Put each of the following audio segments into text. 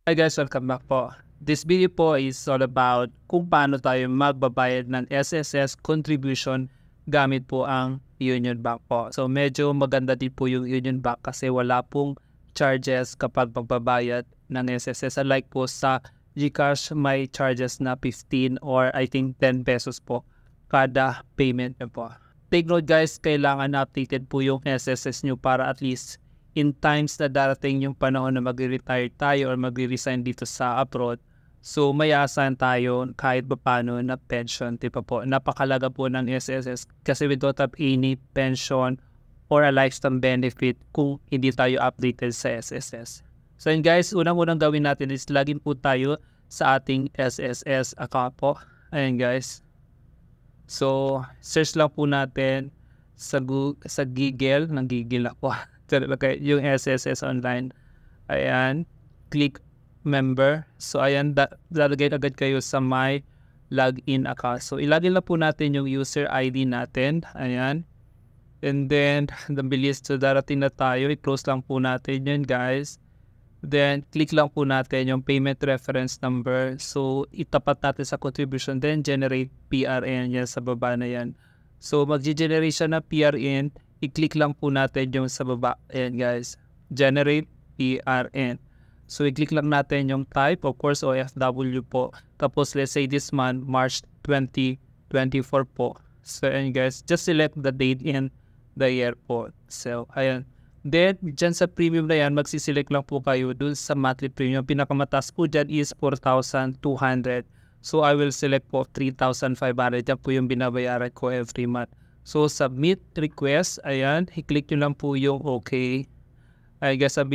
Hi guys, welcome back po. This video po is all about kung paano tayo magbabayad ng SSS contribution gamit po ang Union Bank po. So medyo maganda din po yung Union Bank kasi wala pong charges kapag magbabayad ng SSS. Unlike po sa GCash, may charges na 15 or I think 10 pesos po kada payment nyo po. Take note guys, kailangan updated po yung SSS nyo para at least in times na darating yung panahon na mag-retire tayo or mag-resign dito sa abroad, so may asahan tayo kahit pa paano na pension. Diba po? Napakalaga po ng SSS kasi we don't have any pension or a lifetime benefit kung hindi tayo updated sa SSS. So yun guys, unang-unang gawin natin is login po tayo sa ating SSS account po. Ayan guys. So search lang po natin sa Google, ng Google ako. Yung SSS online. Ayan, click member. So ayan, lalagay agad kayo sa my login account. So ilagin lang po natin yung user ID natin. Ayan. And then, bilis, so darating na tayo. I-close lang po natin yun guys. Then click lang po natin yung payment reference number. So itapat natin sa contribution. Then generate PRN yan sa baba na yan. So mag-generate siya na PRN. I-click lang po natin yung sa baba. Ayan guys. Generate PRN. So i-click lang natin yung type. Of course, OFW po. Tapos let's say this month, March 2024 po. So ayan guys. Just select the date and the year po. So ayan. Then, dyan sa premium na yan, magsiselect lang po kayo dun sa monthly premium. Pinakamataas po dyan is 4,200. So, I will select po 3,500. Yan po yung binabayaran ko every month. So, submit request. Ayan, i-click nyo lang po yung okay. Ay guys, ang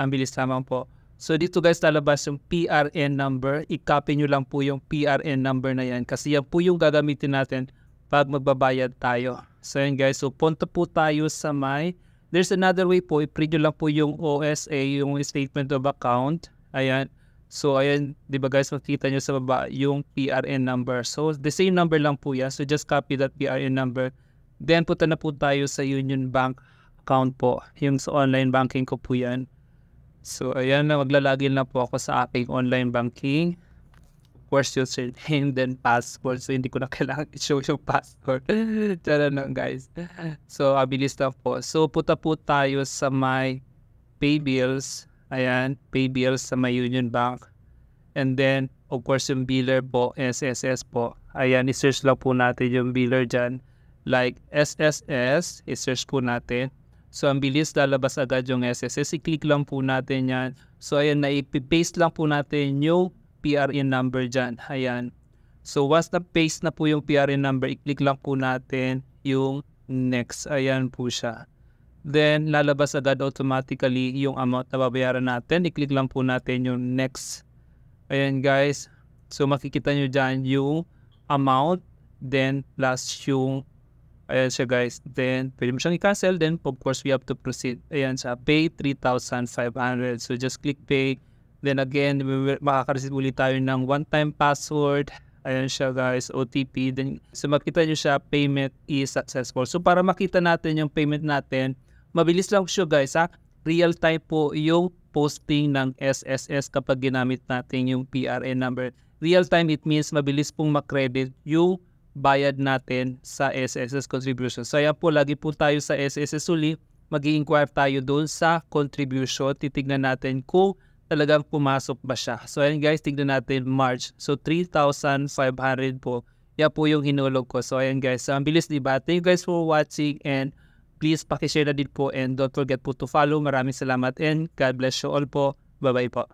bilis lamang po. So, dito guys, lalabas yung PRN number. I-copy nyo lang po yung PRN number na yan. Kasi yan po yung gagamitin natin pag magbabayad tayo. So, ayan guys. So, punta po tayo sa there's another way po, i-print nyo lang po yung OSA, yung statement of account. Ayan. So, ayan, di ba guys, makikita nyo sa baba yung PRN number. So, the same number lang po yan. So, just copy that PRN number. Then, punta na po tayo sa Union Bank account po. Yung sa online banking ko po yan. So, ayan na, maglalagin na po ako sa aking online banking. Of course, username, then password. So, hindi ko na kailangan i-show yung password. Tara lang, guys. So, abilis lang po. So, punta po tayo sa my pay bills. Ayan, pay bills sa my Union Bank. And then, of course, yung biller po, SSS po. Ayan, i-search lang po natin yung biller dyan. Like SSS, i-search po natin. So, ang bilis, lalabas agad yung SSS. I-click lang po natin yan. So, ayan, na-paste lang po natin yung PRN number dyan. Ayan. So, once na-paste na po yung PRN number, i-click lang po natin yung next. Ayan po siya. Then, lalabas agad automatically yung amount na babayaran natin. I-click lang po natin yung next. Ayan guys. So, makikita nyo dyan yung amount. Then, plus yung, ayan siya guys. Then, pwede mo siyang i-cancel. Then, of course, we have to proceed. Ayan siya. Pay 3,500. So, just click pay. Then again, makaka-receive ulit tayo ng one-time password. Ayan siya guys, OTP. Then, so makita nyo siya, payment is successful. So para makita natin yung payment natin, mabilis lang siya guys ha. Real time po yung posting ng SSS kapag ginamit natin yung PRN number. Real time, it means mabilis pong makredit yung bayad natin sa SSS contribution. So ayan po, lagi po tayo sa SSS uli. Mag-i-inquire tayo doon sa contribution. Titignan natin kung talagang pumasok ba siya. So ayan guys, tignan natin March. So 3,500 po. Yan po yung hinulog ko. So ayan guys, ang bilis diba? Thank you guys for watching and please pakishare na din po and don't forget po to follow. Maraming salamat and God bless you all po. Bye bye po.